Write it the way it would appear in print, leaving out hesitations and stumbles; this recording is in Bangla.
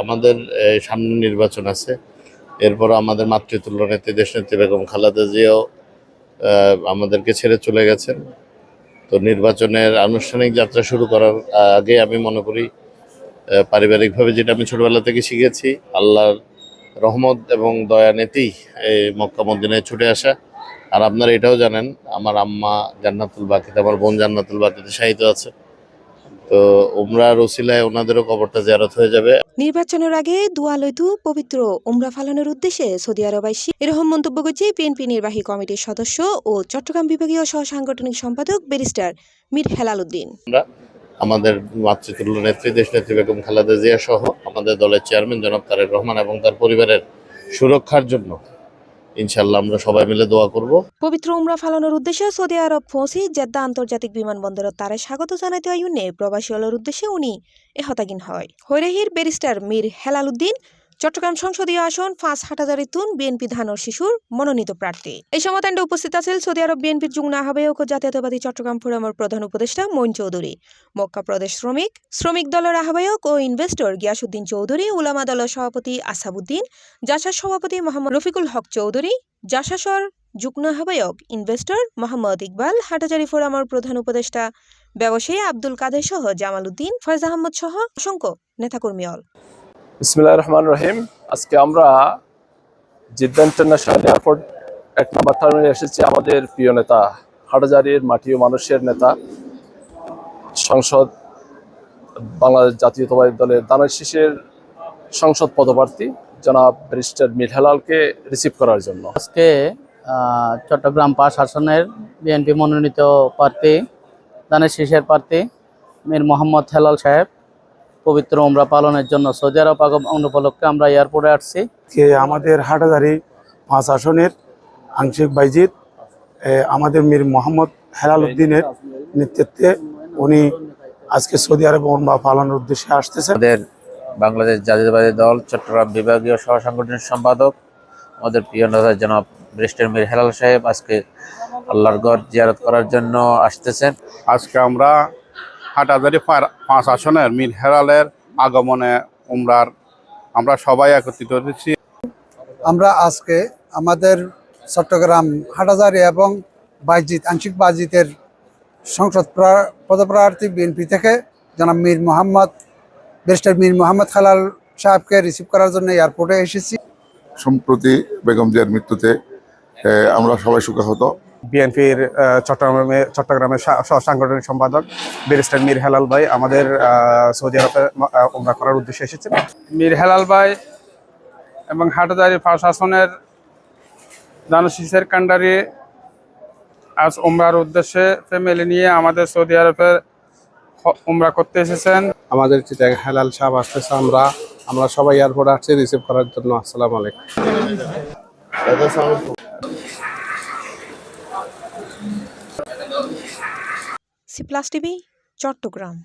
আমাদের সামনে নির্বাচন আছে, এরপর আমাদের মাতৃতুল্য নেত্রী দেশনেত্রী বেগম খালেদা জিয়াও আমাদেরকে ছেড়ে চলে গেছেন। তো নির্বাচনের আনুষ্ঠানিক যাত্রা শুরু করার আগে আমি মনে করি পারিবারিকভাবে যেটা আমি ছোটবেলা থেকে শিখেছি, আল্লাহর রহমত এবং দয়া নেতেই এই মক্কা মদিনায় ছুটে আসা। আর আপনারা এটাও জানেন, আমার আম্মা জান্নাতুল বাকিতে, আমার বোন জান্নাতুল বাকিতে শায়িত আছে। তো উমরার ওসিলায় ওনাদেরও কবরটা জিয়ারত হয়ে যাবে। নির্বাচনের আগে দোয়া লইতু পবিত্র উমরা ফালানোর উদ্দেশ্যে সৌদি আরব আইসি এরকম মন্তব্য করছে বিএনপি নির্বাহী কমিটির সদস্য ও চট্টগ্রাম বিভাগীয় সহ সাংগঠনিক সম্পাদক ব্যারিস্টার মীর হেলাল উদ্দিন। আমাদের মাতৃতুল্য নেত্রী দেশনেত্রী বেগম খালেদা জিয়া সহ আমাদের দলের চেয়ারম্যান জনাব তারেক রহমান এবং তার পরিবারের সুরক্ষার জন্য ইনশাল্লাহ আমরা সবাই মিলে দোয়া করব। পবিত্র উমরা ফালানোর উদ্দেশ্যে সৌদি আরব পৌঁছি জেদ্দা আন্তর্জাতিক বিমানবন্দর তারে স্বাগত জানাতে আইনে প্রবাসী হলের উদ্দেশ্যে উনি এহতাগিন হয়। হৈরাহির ব্যারিস্টার মীর হেলাল উদ্দিন চট্টগ্রাম সংসদীয় আসন 5 হাটাজারিতুন বিএনপি ধানর শিশুর মনোনীত প্রার্থী। এই সমাধানটা উপস্থিত আছেন সৌদি আরব বিএনপির যুগ্ম আহ্বায়ক ও জাতীয়তাবাদী চট্টগ্রাম ফোরামের প্রধান উপদেষ্টা মঈন চৌধুরী, মক্কা প্রদেশ শ্রমিক দলের আহ্বায়ক ও ইনভেস্টর গিয়াসউদ্দিন চৌধুরী, উলামা দলের সভাপতি আসাবউদ্দিন, জাসার সভাপতি মোহাম্মদ রফিকুল হক চৌধুরী, জাসাসর যুগ্ম আহ্বায়ক ইনভেস্টর মোহাম্মদ ইকবাল, হাটাজারি ফোরামের প্রধান উপদেষ্টা ব্যবসায়ী আব্দুল কাদের সহ জামাল উদ্দিন, ফয়জ আহমদ সহ অসংখ্য নেতাকর্মী অল। বিসমিল্লাহির রহমানির রহিম। আজকে আমরা জিদ্দা ইন্টারন্যাশনাল এয়ারপোর্ট 1 নম্বর টার্মিনালে এসেছি। আমাদের প্রিয় নেতা, হাটাজারির মাটি ও মানুষের নেতা, সংসদ বাংলাদেশ জাতীয়তাবাদী দলের দানের শীষের সংসদ পদপ্রার্থী জনাব ব্যারিস্টার মীর হেলালকে রিসিভ করার জন্য আজকে চট্টগ্রাম 5 আসনের বিএনপি মনোনীত প্রার্থী দানের শীষের প্রার্থী মীর মোহাম্মদ হেলাল সাহেব পবিত্র উমরা পালনের জন্য সৌদি আরব আগমন উপলক্ষে আমরা এয়ারপোর্টে আসছি। আমাদের হাটাজারি 5 আসনের আংশিক বাইজিত আমাদের মীর মোহাম্মদ হেলাল উদ্দিনের নেতৃত্বে উনি আজকে সৌদি আরব উমরা পালনের উদ্দেশ্যে আসতেছেন। আমাদের বাংলাদেশ জাতীয়তাবাদী দল চট্টগ্রাম বিভাগীয় সহ সাংগঠনিক সম্পাদক আমাদের প্রিয় নেতা জনাব ব্যারিস্টার মীর হেলাল সাহেব আজকে আল্লাহর ঘর জিয়ারত করার জন্য আসতেছেন। আজকে আমরা হাটাজারি 5 আসনের মীর হেলালের আগমনে উমরার আমরা সবাই একত্রিত হয়েছি। আমরা আজকে আমাদের চট্টগ্রাম হাটাজারি এবং বাইজিত আংশিক বাইজিতের সংসদ পদপ্রার্থী বিএনপি থেকে জনাব ব্যারিস্টার মীর মোহাম্মদ হেলাল সাহেবকে রিসিভ করার জন্য এয়ারপোর্টে এসেছি। সম্প্রতি বেগম জিয়ার মৃত্যুতে আমরা সবাই শোকাহত। বিএনপির চট্টগ্রামের সাংগঠনিক সম্পাদক ব্যারিস্টার মীর হেলাল ভাই আমাদের সৌদি আরবে উমরা করার উদ্দেশ্যে এসেছেন। মীর হেলাল ভাই এবং হাটাজারি 5 আসনের দানের শীষের কান্ডারি আজ উমরার উদ্দেশ্যে ফ্যামিলি নিয়ে আমাদের সৌদি আরবে উমরা করতে এসেছেন। আমাদের হেলাল সাহেব আসতেছে, আমরা সবাই এয়ারপোর্টে আসছি রিসিভ করার জন্য। আসসালামু আলাইকুম। C plus TV Chittagong.